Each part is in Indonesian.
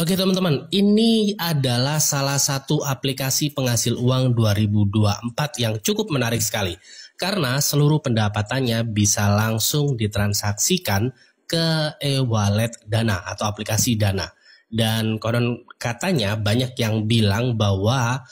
Oke teman-teman, ini adalah salah satu aplikasi penghasil uang 2024 yang cukup menarik sekali. Karena seluruh pendapatannya bisa langsung ditransaksikan ke e-wallet Dana atau aplikasi Dana. Dan konon katanya banyak yang bilang bahwa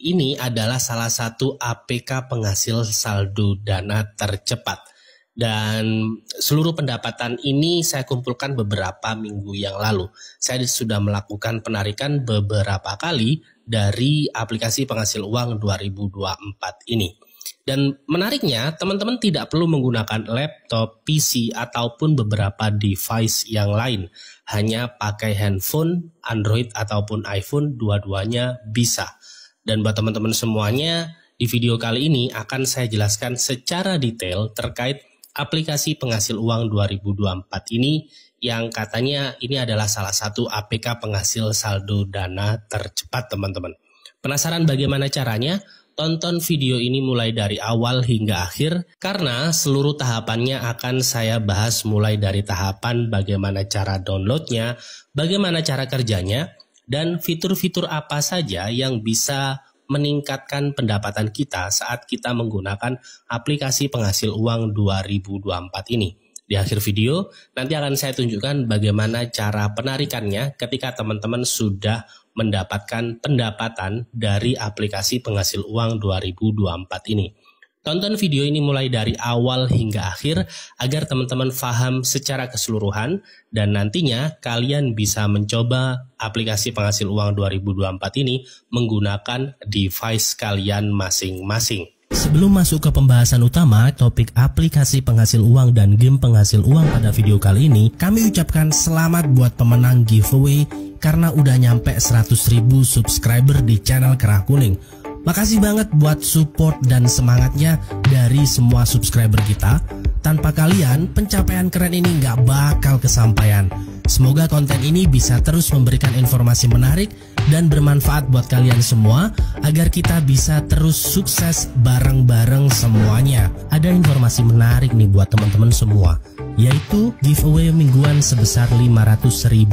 ini adalah salah satu APK penghasil saldo Dana tercepat. Dan seluruh pendapatan ini saya kumpulkan beberapa minggu yang lalu. Saya sudah melakukan penarikan beberapa kali dari aplikasi penghasil uang 2024 ini. Dan menariknya, teman-teman tidak perlu menggunakan laptop, PC, ataupun beberapa device yang lain. Hanya pakai handphone, Android, ataupun iPhone, dua-duanya bisa. Dan buat teman-teman semuanya, di video kali ini akan saya jelaskan secara detail terkait aplikasi penghasil uang 2024 ini yang katanya ini adalah salah satu APK penghasil saldo Dana tercepat teman-teman. Penasaran bagaimana caranya? Tonton video ini mulai dari awal hingga akhir karena seluruh tahapannya akan saya bahas mulai dari tahapan bagaimana cara downloadnya, bagaimana cara kerjanya, dan fitur-fitur apa saja yang bisa meningkatkan pendapatan kita saat kita menggunakan aplikasi penghasil uang 2024 ini. Di akhir video, nanti akan saya tunjukkan bagaimana cara penarikannya ketika teman-teman sudah mendapatkan pendapatan dari aplikasi penghasil uang 2024 ini. Tonton video ini mulai dari awal hingga akhir agar teman-teman paham secara keseluruhan dan nantinya kalian bisa mencoba aplikasi penghasil uang 2024 ini menggunakan device kalian masing-masing. Sebelum masuk ke pembahasan utama topik aplikasi penghasil uang dan game penghasil uang pada video kali ini, kami ucapkan selamat buat pemenang giveaway karena udah nyampe 100.000 subscriber di channel Kerah Kuning. Makasih banget buat support dan semangatnya dari semua subscriber kita. Tanpa kalian, pencapaian keren ini nggak bakal kesampaian. Semoga konten ini bisa terus memberikan informasi menarik dan bermanfaat buat kalian semua agar kita bisa terus sukses bareng-bareng semuanya. Ada informasi menarik nih buat teman-teman semua, yaitu giveaway mingguan sebesar Rp500.000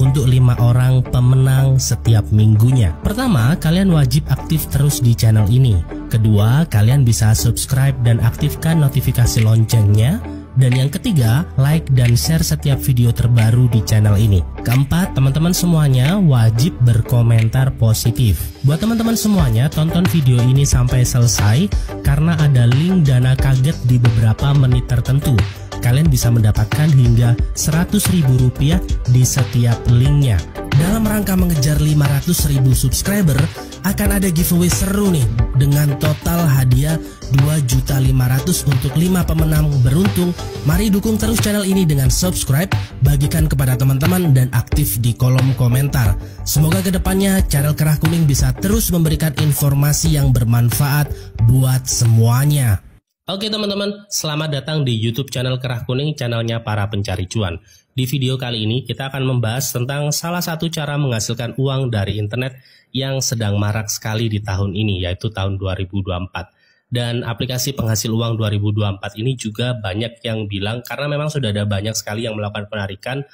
untuk 5 orang pemenang setiap minggunya. Pertama, kalian wajib aktif terus di channel ini. Kedua, kalian bisa subscribe dan aktifkan notifikasi loncengnya. Dan yang ketiga, like dan share setiap video terbaru di channel ini. Keempat, teman-teman semuanya wajib berkomentar positif. Buat teman-teman semuanya, tonton video ini sampai selesai karena ada link dana kaget di beberapa menit tertentu. Kalian bisa mendapatkan hingga Rp100.000 di setiap linknya. Dalam rangka mengejar 500.000 subscriber, akan ada giveaway seru nih dengan total hadiah 2.500.000 untuk 5 pemenang beruntung. Mari dukung terus channel ini dengan subscribe, bagikan kepada teman-teman dan aktif di kolom komentar. Semoga kedepannya channel Kerah Kuning bisa terus memberikan informasi yang bermanfaat buat semuanya. Oke teman-teman, selamat datang di YouTube channel Kerah Kuning, channelnya para pencari cuan. Di video kali ini kita akan membahas tentang salah satu cara menghasilkan uang dari internet yang sedang marak sekali di tahun ini, yaitu tahun 2024. Dan aplikasi penghasil uang 2024 ini juga banyak yang bilang, karena memang sudah ada banyak sekali yang melakukan penarikan,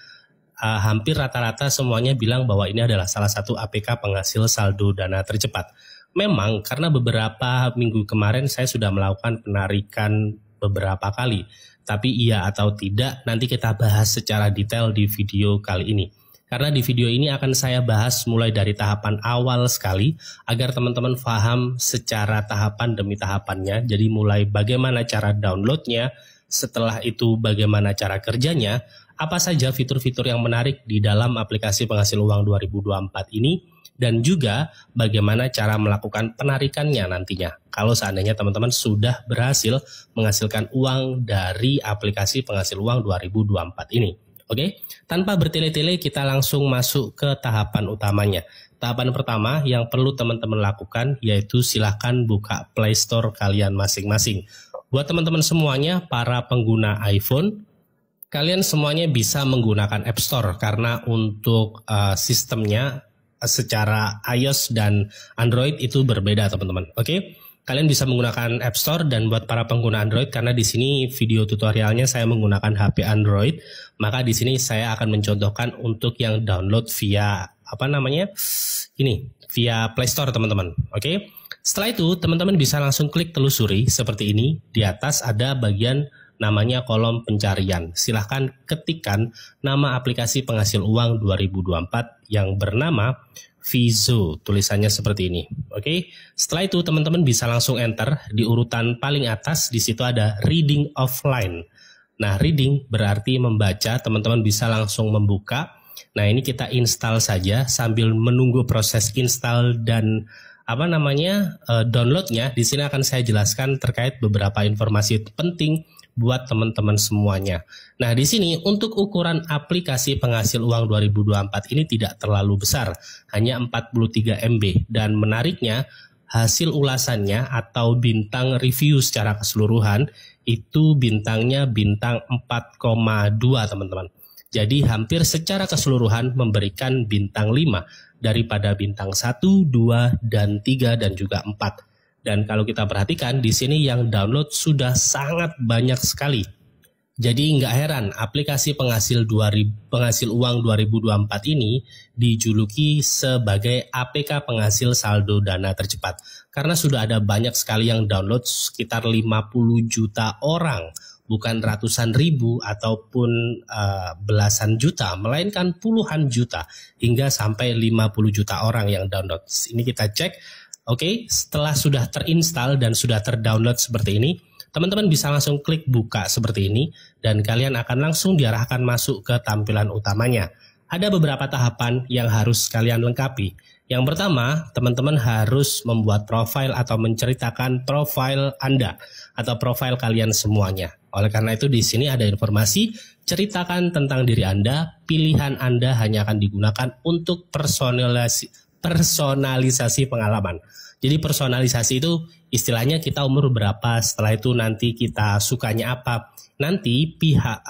hampir rata-rata semuanya bilang bahwa ini adalah salah satu APK penghasil saldo Dana tercepat. Memang karena beberapa minggu kemarin saya sudah melakukan penarikan beberapa kali. Tapi iya atau tidak nanti kita bahas secara detail di video kali ini. Karena di video ini akan saya bahas mulai dari tahapan awal sekali agar teman-teman paham secara tahapan demi tahapannya. Jadi mulai bagaimana cara downloadnya, setelah itu bagaimana cara kerjanya, apa saja fitur-fitur yang menarik di dalam aplikasi penghasil uang 2024 ini, dan juga bagaimana cara melakukan penarikannya nantinya kalau seandainya teman-teman sudah berhasil menghasilkan uang dari aplikasi penghasil uang 2024 ini. Oke, tanpa bertele-tele kita langsung masuk ke tahapan utamanya. Tahapan pertama yang perlu teman-teman lakukan yaitu silahkan buka Play Store kalian masing-masing. Buat teman-teman semuanya, para pengguna iPhone, kalian semuanya bisa menggunakan App Store karena untuk sistemnya secara iOS dan Android itu berbeda teman-teman. Oke, kalian bisa menggunakan App Store, dan buat para pengguna Android, karena di sini video tutorialnya saya menggunakan HP Android, maka di sini saya akan mencontohkan untuk yang download via via Play Store teman-teman. Oke. Setelah itu teman-teman bisa langsung klik telusuri seperti ini. Di atas ada bagian namanya kolom pencarian. Silahkan ketikkan nama aplikasi penghasil uang 2024 yang bernama Fizo, tulisannya seperti ini. Oke, setelah itu teman-teman bisa langsung enter di urutan paling atas. Di situ ada reading offline. Nah, reading berarti membaca. Teman-teman bisa langsung membuka. Nah, ini kita install saja sambil menunggu proses install dan downloadnya. Di sini akan saya jelaskan terkait beberapa informasi penting buat teman-teman semuanya. Nah, di sini untuk ukuran aplikasi penghasil uang 2024 ini tidak terlalu besar, hanya 43 MB, dan menariknya hasil ulasannya atau bintang review secara keseluruhan itu bintangnya bintang 4,2 teman-teman. Jadi hampir secara keseluruhan memberikan bintang 5 daripada bintang 1, 2, dan 3 dan juga 4. Dan kalau kita perhatikan di sini yang download sudah sangat banyak sekali. Jadi nggak heran aplikasi penghasil uang 2024 ini dijuluki sebagai APK penghasil saldo dana tercepat. Karena sudah ada banyak sekali yang download, sekitar 50 juta orang. Bukan ratusan ribu ataupun belasan juta, melainkan puluhan juta hingga sampai 50 juta orang yang download. Ini kita cek. Oke, setelah sudah terinstall dan sudah terdownload seperti ini, teman-teman bisa langsung klik buka seperti ini dan kalian akan langsung diarahkan masuk ke tampilan utamanya. Ada beberapa tahapan yang harus kalian lengkapi. Yang pertama, teman-teman harus membuat profil atau menceritakan profil Anda atau profil kalian semuanya. Oleh karena itu di sini ada informasi, ceritakan tentang diri Anda, pilihan Anda hanya akan digunakan untuk personalisasi pengalaman. Jadi personalisasi itu istilahnya kita umur berapa, setelah itu nanti kita sukanya apa. Nanti pihak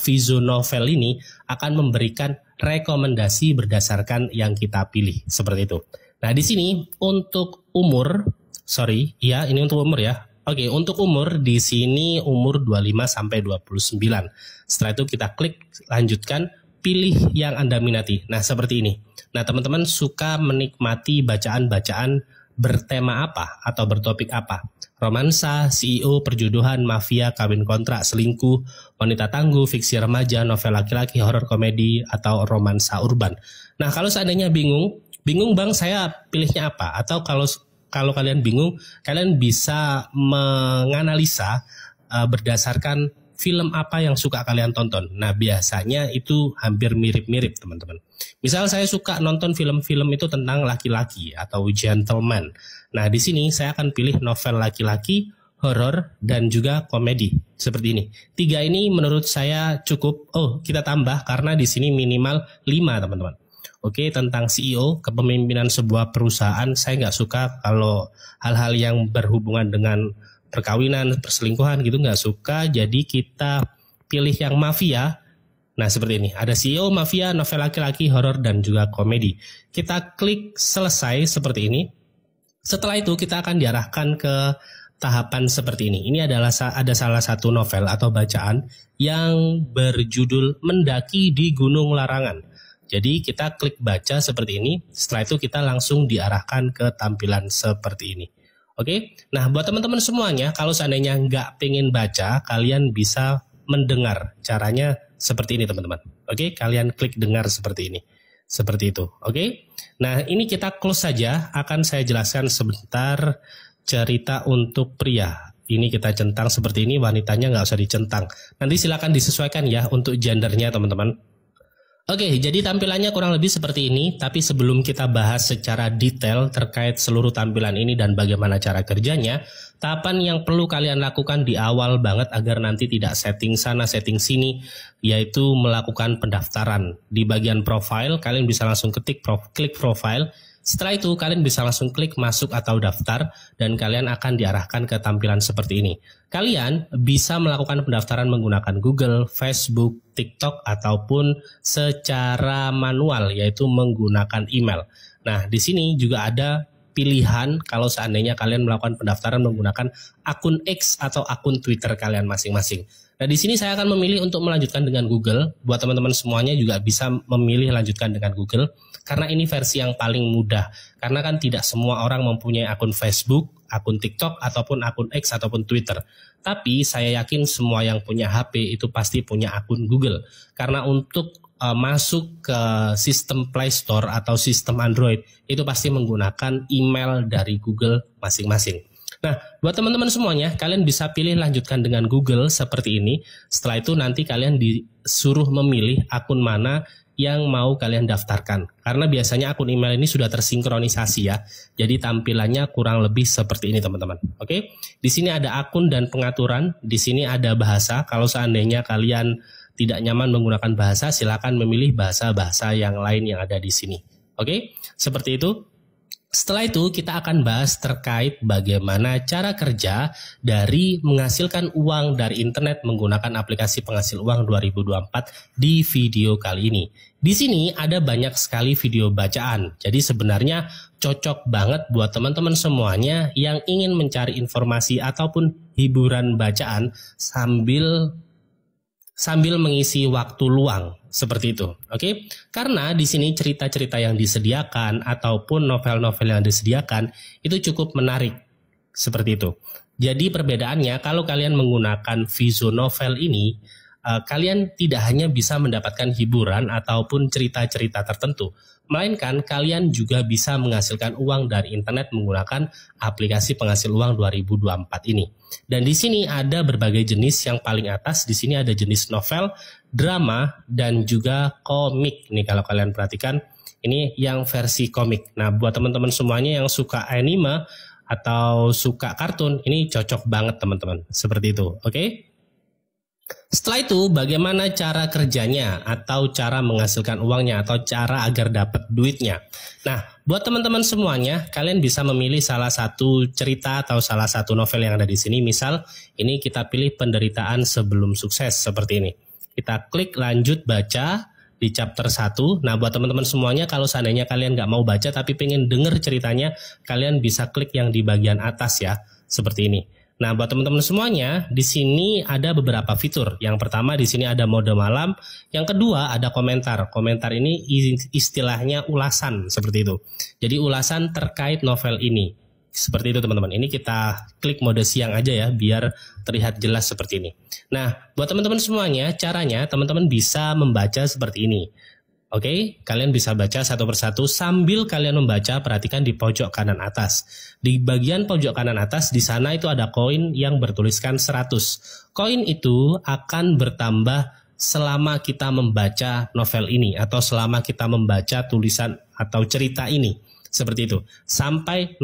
Fizo Novel ini akan memberikan rekomendasi berdasarkan yang kita pilih, seperti itu. Nah, di sini untuk umur, ini untuk umur ya. Oke, untuk umur di sini umur 25 sampai 29. Setelah itu kita klik lanjutkan, pilih yang Anda minati. Nah, seperti ini. Nah, teman-teman suka menikmati bacaan-bacaan bertema apa atau bertopik apa? Romansa, CEO, perjodohan, mafia, kawin kontrak, selingkuh, wanita tangguh, fiksi remaja, novel laki-laki, horor komedi, atau romansa urban. Nah, kalau seandainya bingung Bang, saya pilihnya apa? Atau kalau kalian bingung, kalian bisa menganalisa berdasarkan film apa yang suka kalian tonton. Nah, biasanya itu hampir mirip-mirip teman-teman. Misal saya suka nonton film-film itu tentang laki-laki atau gentleman. Nah, di sini saya akan pilih novel laki-laki, horor, dan juga komedi. Seperti ini. 3 ini menurut saya cukup. Oh, kita tambah karena di sini minimal 5 teman-teman. Oke, tentang CEO, kepemimpinan sebuah perusahaan, saya nggak suka kalau hal-hal yang berhubungan dengan perkawinan, perselingkuhan gitu, nggak suka. Jadi kita pilih yang mafia. Nah, seperti ini. Ada CEO, mafia, novel laki-laki, horor, dan juga komedi. Kita klik selesai seperti ini. Setelah itu kita akan diarahkan ke tahapan seperti ini. Ini adalah ada salah satu novel atau bacaan yang berjudul Mendaki di Gunung Larangan. Jadi kita klik baca seperti ini. Setelah itu kita langsung diarahkan ke tampilan seperti ini. Oke, nah buat teman-teman semuanya, kalau seandainya nggak pengen baca, kalian bisa mendengar. Caranya seperti ini teman-teman. Oke, kalian klik dengar seperti ini. Seperti itu, oke. Nah, ini kita close saja, akan saya jelaskan sebentar cerita untuk pria. Ini kita centang seperti ini, wanitanya nggak usah dicentang. Nanti silakan disesuaikan ya untuk gendernya teman-teman. Oke, jadi tampilannya kurang lebih seperti ini, tapi sebelum kita bahas secara detail terkait seluruh tampilan ini dan bagaimana cara kerjanya, tahapan yang perlu kalian lakukan di awal banget agar nanti tidak setting sana, setting sini, yaitu melakukan pendaftaran. Di bagian profile, kalian bisa langsung klik profile. Setelah itu kalian bisa langsung klik masuk atau daftar dan kalian akan diarahkan ke tampilan seperti ini. Kalian bisa melakukan pendaftaran menggunakan Google, Facebook, TikTok ataupun secara manual yaitu menggunakan email. Nah, di sini juga ada pilihan kalau seandainya kalian melakukan pendaftaran menggunakan akun X atau akun Twitter kalian masing-masing. Nah, di sini saya akan memilih untuk melanjutkan dengan Google. Buat teman-teman semuanya juga bisa memilih lanjutkan dengan Google karena ini versi yang paling mudah. Karena kan tidak semua orang mempunyai akun Facebook, akun TikTok ataupun akun X ataupun Twitter. Tapi saya yakin semua yang punya HP itu pasti punya akun Google. Karena untuk masuk ke sistem Play Store atau sistem Android itu pasti menggunakan email dari Google masing-masing. Nah, buat teman-teman semuanya, kalian bisa pilih lanjutkan dengan Google seperti ini. Setelah itu nanti kalian disuruh memilih akun mana yang mau kalian daftarkan. Karena biasanya akun email ini sudah tersinkronisasi ya. Jadi tampilannya kurang lebih seperti ini teman-teman. Oke. Di sini ada akun dan pengaturan. Di sini ada bahasa. Kalau seandainya kalian tidak nyaman menggunakan bahasa, silakan memilih bahasa-bahasa yang lain yang ada di sini. Oke. Seperti itu. Setelah itu kita akan bahas terkait bagaimana cara kerja dari menghasilkan uang dari internet menggunakan aplikasi penghasil uang 2024 di video kali ini. Di sini ada banyak sekali video bacaan. Jadi sebenarnya cocok banget buat teman-teman semuanya yang ingin mencari informasi ataupun hiburan bacaan sambil mengisi waktu luang seperti itu, oke? Karena di sini cerita-cerita yang disediakan ataupun novel-novel yang disediakan itu cukup menarik seperti itu. Jadi perbedaannya kalau kalian menggunakan Vizo Novel ini, kalian tidak hanya bisa mendapatkan hiburan ataupun cerita-cerita tertentu, melainkan kalian juga bisa menghasilkan uang dari internet menggunakan aplikasi penghasil uang 2024 ini. Dan di sini ada berbagai jenis. Yang paling atas di sini ada jenis novel, drama, dan juga komik. Nih kalau kalian perhatikan, ini yang versi komik. Nah, buat teman-teman semuanya yang suka anime atau suka kartun, ini cocok banget teman-teman. Seperti itu, oke? Setelah itu bagaimana cara kerjanya atau cara menghasilkan uangnya atau cara agar dapat duitnya. Nah, buat teman-teman semuanya, kalian bisa memilih salah satu cerita atau salah satu novel yang ada di sini. Misal, ini kita pilih penderitaan sebelum sukses seperti ini. Kita klik lanjut baca di chapter 1. Nah, buat teman-teman semuanya, kalau seandainya kalian nggak mau baca tapi pengen denger ceritanya, kalian bisa klik yang di bagian atas ya, seperti ini. Nah, buat teman-teman semuanya, di sini ada beberapa fitur. Yang pertama di sini ada mode malam, yang kedua ada komentar. Komentar ini istilahnya ulasan seperti itu. Jadi ulasan terkait novel ini. Seperti itu teman-teman. Ini kita klik mode siang aja ya, biar terlihat jelas seperti ini. Nah, buat teman-teman semuanya, caranya teman-teman bisa membaca seperti ini. Oke, kalian bisa baca satu persatu sambil kalian membaca. Perhatikan di pojok kanan atas. Di bagian pojok kanan atas di sana itu ada koin yang bertuliskan 100. Koin itu akan bertambah selama kita membaca novel ini atau selama kita membaca tulisan atau cerita ini. Seperti itu. Sampai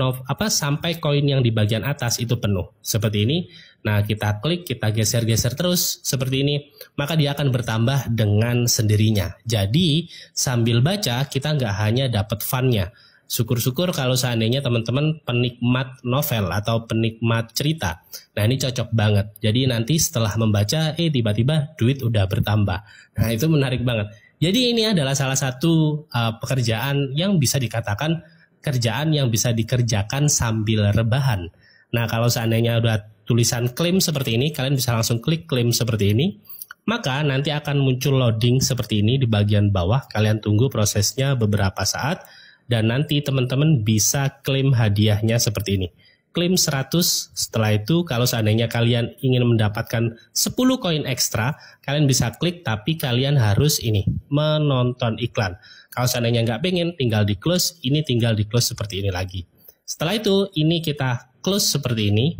koin yang di bagian atas itu penuh. Seperti ini. Nah, kita klik, kita geser-geser terus seperti ini, maka dia akan bertambah dengan sendirinya. Jadi, sambil baca, kita nggak hanya dapat fun-nya. Syukur-syukur kalau seandainya teman-teman penikmat novel atau penikmat cerita. Nah, ini cocok banget. Jadi, nanti setelah membaca, tiba-tiba duit udah bertambah. Nah, itu menarik banget. Jadi, ini adalah salah satu pekerjaan yang bisa dikatakan kerjaan yang bisa dikerjakan sambil rebahan. Nah, kalau seandainya udah tulisan klaim seperti ini, kalian bisa langsung klik klaim seperti ini. Maka nanti akan muncul loading seperti ini di bagian bawah. Kalian tunggu prosesnya beberapa saat. Dan nanti teman-teman bisa klaim hadiahnya seperti ini. Klaim 100, setelah itu kalau seandainya kalian ingin mendapatkan 10 koin ekstra, kalian bisa klik tapi kalian harus ini, menonton iklan. Kalau seandainya nggak pengen, tinggal di close, ini tinggal di close seperti ini lagi. Setelah itu, ini kita close seperti ini.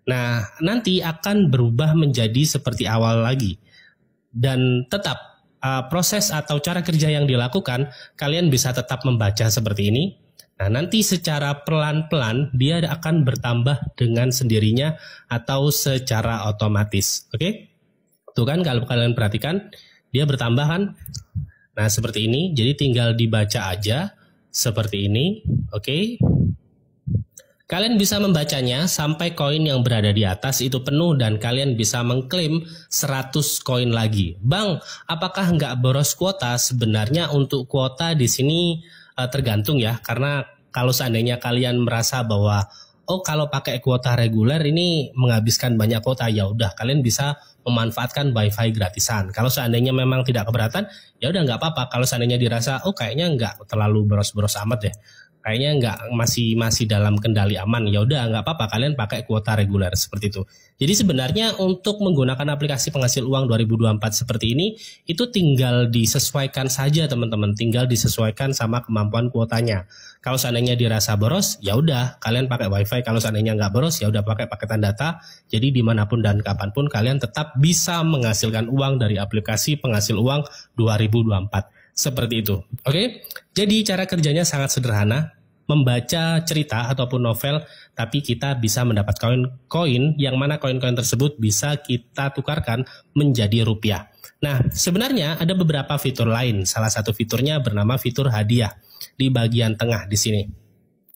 Nah, nanti akan berubah menjadi seperti awal lagi. Dan tetap proses atau cara kerja yang dilakukan, kalian bisa tetap membaca seperti ini. Nah, nanti secara pelan-pelan dia akan bertambah dengan sendirinya atau secara otomatis. Oke? Tuh kan kalau kalian perhatikan, dia bertambah kan? Nah, seperti ini. Jadi tinggal dibaca aja seperti ini. Oke? Kalian bisa membacanya sampai koin yang berada di atas itu penuh dan kalian bisa mengklaim 100 koin lagi. Bang, apakah nggak boros kuota? Sebenarnya untuk kuota di sini tergantung ya, karena kalau seandainya kalian merasa bahwa oh kalau pakai kuota reguler ini menghabiskan banyak kuota, ya udah kalian bisa memanfaatkan wifi gratisan. Kalau seandainya memang tidak keberatan, ya udah nggak apa-apa. Kalau seandainya dirasa oh kayaknya nggak terlalu boros-boros amat deh, kayaknya nggak masih dalam kendali aman, ya udah nggak apa-apa kalian pakai kuota reguler seperti itu. Jadi sebenarnya untuk menggunakan aplikasi penghasil uang 2024 seperti ini itu tinggal disesuaikan saja teman-teman, tinggal disesuaikan sama kemampuan kuotanya. Kalau seandainya dirasa boros, ya udah kalian pakai wifi. Kalau seandainya nggak boros, ya udah pakai paketan data. Jadi dimanapun dan kapanpun kalian tetap bisa menghasilkan uang dari aplikasi penghasil uang 2024. Seperti itu. Oke? Jadi cara kerjanya sangat sederhana. Membaca cerita ataupun novel, tapi kita bisa mendapat koin-koin yang mana koin-koin tersebut bisa kita tukarkan menjadi rupiah. Nah, sebenarnya ada beberapa fitur lain. Salah satu fiturnya bernama fitur hadiah di bagian tengah di sini.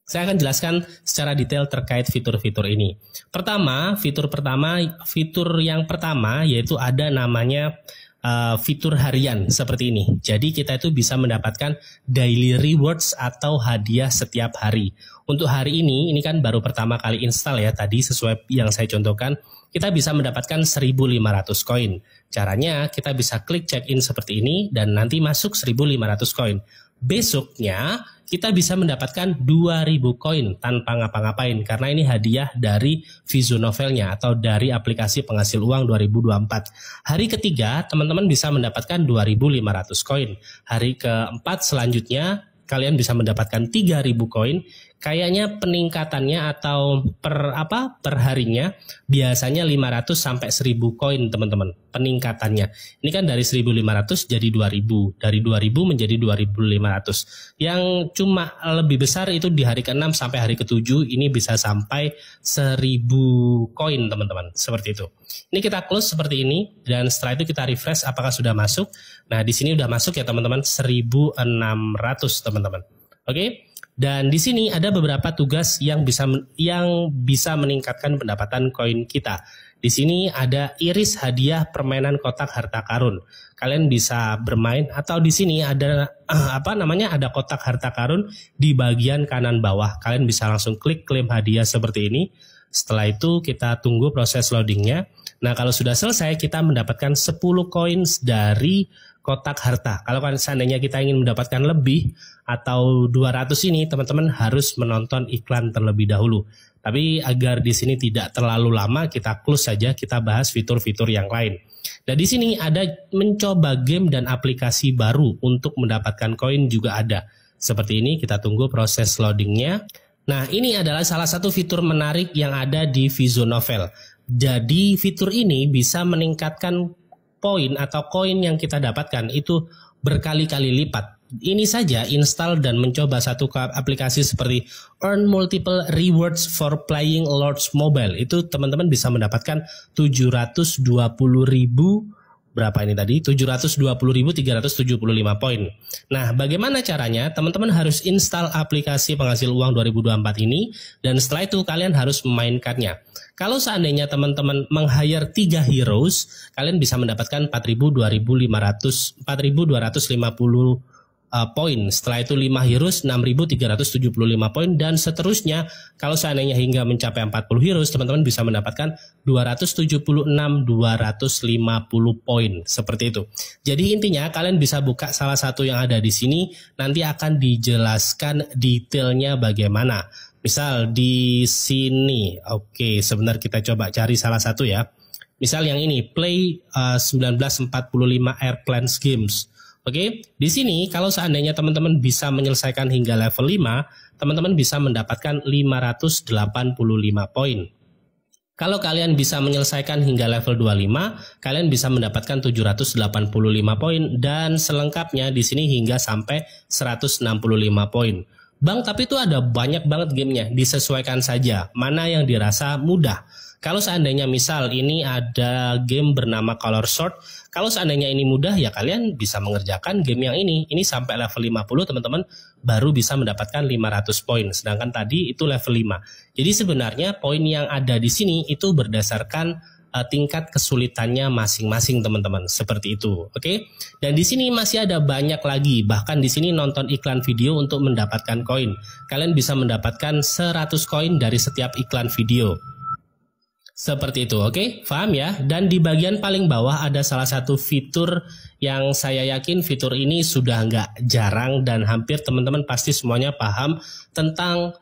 Saya akan jelaskan secara detail terkait fitur-fitur ini. Fitur yang pertama yaitu ada namanya fitur harian seperti ini. Jadi kita itu bisa mendapatkan daily rewards atau hadiah setiap hari. Untuk hari ini kan baru pertama kali install ya, tadi sesuai yang saya contohkan, kita bisa mendapatkan 1.500 koin. Caranya kita bisa klik check in seperti ini dan nanti masuk 1.500 koin. Besoknya kita bisa mendapatkan 2.000 koin tanpa ngapa-ngapain karena ini hadiah dari Vizo Novelnya atau dari aplikasi penghasil uang 2024. Hari ketiga teman-teman bisa mendapatkan 2.500 koin. Hari keempat selanjutnya kalian bisa mendapatkan 3.000 koin. Kayaknya peningkatannya atau per harinya biasanya 500 sampai 1.000 koin teman-teman. Peningkatannya. Ini kan dari 1.500 jadi 2.000. Dari 2.000 menjadi 2.500. Yang cuma lebih besar itu di hari ke-6 sampai hari ke-7 ini bisa sampai 1.000 koin teman-teman. Seperti itu. Ini kita close seperti ini dan setelah itu kita refresh apakah sudah masuk. Nah, di sini udah masuk ya teman-teman 1.600 teman-teman. Oke? Dan di sini ada beberapa tugas yang bisa meningkatkan pendapatan koin kita. Di sini ada iris hadiah permainan kotak harta karun. Kalian bisa bermain atau di sini ada ada kotak harta karun di bagian kanan bawah. Kalian bisa langsung klik klaim hadiah seperti ini. Setelah itu kita tunggu proses loadingnya. Nah, kalau sudah selesai kita mendapatkan 10 koin dari kotak harta. Kalau seandainya kita ingin mendapatkan lebih atau 200 ini, teman-teman harus menonton iklan terlebih dahulu. Tapi agar di sini tidak terlalu lama, kita close saja, kita bahas fitur-fitur yang lain. Dan di sini ada mencoba game dan aplikasi baru untuk mendapatkan koin juga ada. Seperti ini, kita tunggu proses loadingnya. Nah, ini adalah salah satu fitur menarik yang ada di Vizo Novel. Jadi fitur ini bisa meningkatkan poin atau koin yang kita dapatkan itu berkali-kali lipat. Ini saja install dan mencoba satu aplikasi seperti Earn Multiple Rewards for Playing Lords Mobile. Itu teman-teman bisa mendapatkan 720.000 berapa ini tadi? 720.375 poin. Nah, bagaimana caranya? Teman-teman harus install aplikasi penghasil uang 2024 ini dan setelah itu kalian harus memainkannya. Kalau seandainya teman-teman meng-hire 3 heroes, kalian bisa mendapatkan 4.250 poin. Setelah itu 5 heroes 6.375 poin dan seterusnya. Kalau seandainya hingga mencapai 40 heroes, teman-teman bisa mendapatkan 276.250 poin. Seperti itu. Jadi intinya kalian bisa buka salah satu yang ada di sini, nanti akan dijelaskan detailnya bagaimana. Misal di sini, oke, sebentar kita coba cari salah satu ya. Misal yang ini, Play 1945 Airplanes Games. Oke, di sini kalau seandainya teman-teman bisa menyelesaikan hingga level 5, teman-teman bisa mendapatkan 585 poin. Kalau kalian bisa menyelesaikan hingga level 25, kalian bisa mendapatkan 785 poin dan selengkapnya di sini hingga sampai 165 poin. Bang, tapi itu ada banyak banget gamenya, disesuaikan saja mana yang dirasa mudah. Kalau seandainya misal ini ada game bernama Color Sword, kalau seandainya ini mudah ya kalian bisa mengerjakan game yang ini sampai level 50 teman-teman baru bisa mendapatkan 500 poin, sedangkan tadi itu level 5. Jadi sebenarnya poin yang ada di sini itu berdasarkan tingkat kesulitannya masing-masing teman-teman, seperti itu. Oke. Dan di sini masih ada banyak lagi, bahkan di sini nonton iklan video untuk mendapatkan koin. Kalian bisa mendapatkan 100 koin dari setiap iklan video. Seperti itu, oke? Paham ya? Dan di bagian paling bawah ada salah satu fitur yang saya yakin fitur ini sudah nggak jarang dan hampir teman-teman pasti semuanya paham tentang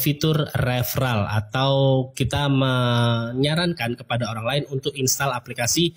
fitur referral, atau kita menyarankan kepada orang lain untuk install aplikasi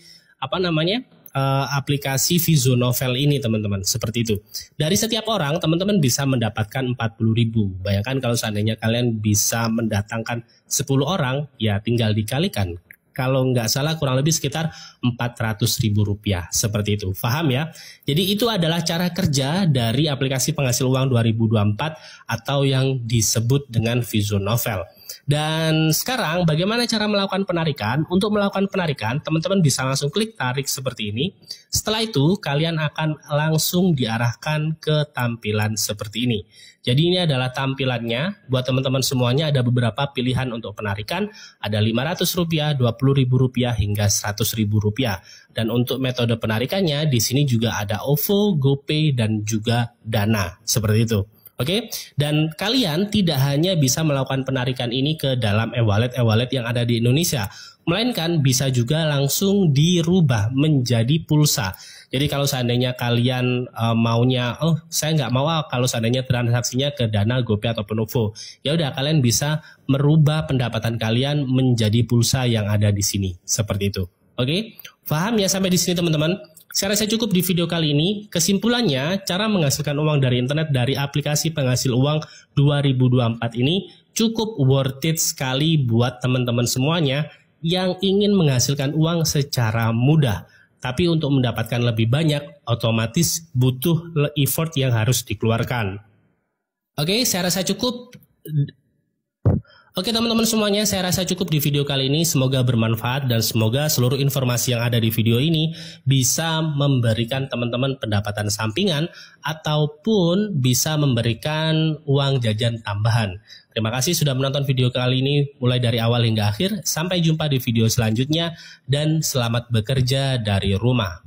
aplikasi Vizo Novel ini teman-teman, seperti itu. Dari setiap orang teman-teman bisa mendapatkan 40.000. Bayangkan kalau seandainya kalian bisa mendatangkan 10 orang, ya tinggal dikalikan. Kalau nggak salah kurang lebih sekitar 400.000 rupiah, seperti itu. Paham ya? Jadi itu adalah cara kerja dari aplikasi penghasil uang 2024 atau yang disebut dengan Vizo Novel. Dan sekarang bagaimana cara melakukan penarikan? Untuk melakukan penarikan, teman-teman bisa langsung klik tarik seperti ini. Setelah itu, kalian akan langsung diarahkan ke tampilan seperti ini. Jadi ini adalah tampilannya. Buat teman-teman semuanya ada beberapa pilihan untuk penarikan. Ada Rp500, Rp20.000 hingga Rp100.000. Dan untuk metode penarikannya, di sini juga ada OVO, GoPay, dan juga Dana. Seperti itu. Oke, dan kalian tidak hanya bisa melakukan penarikan ini ke dalam e-wallet yang ada di Indonesia, melainkan bisa juga langsung dirubah menjadi pulsa. Jadi kalau seandainya kalian maunya, saya nggak mau kalau seandainya transaksinya ke Dana, GoPay ataupun OVO, ya udah kalian bisa merubah pendapatan kalian menjadi pulsa yang ada di sini, seperti itu. Oke, paham ya sampai di sini teman-teman? Saya rasa cukup di video kali ini. Kesimpulannya, cara menghasilkan uang dari internet dari aplikasi penghasil uang 2024 ini cukup worth it sekali buat teman-teman semuanya yang ingin menghasilkan uang secara mudah. Tapi untuk mendapatkan lebih banyak, otomatis butuh effort yang harus dikeluarkan. Oke, saya rasa cukup. Oke teman-teman semuanya, saya rasa cukup di video kali ini. Semoga bermanfaat dan semoga seluruh informasi yang ada di video ini bisa memberikan teman-teman pendapatan sampingan ataupun bisa memberikan uang jajan tambahan. Terima kasih sudah menonton video kali ini mulai dari awal hingga akhir. Sampai jumpa di video selanjutnya dan selamat bekerja dari rumah.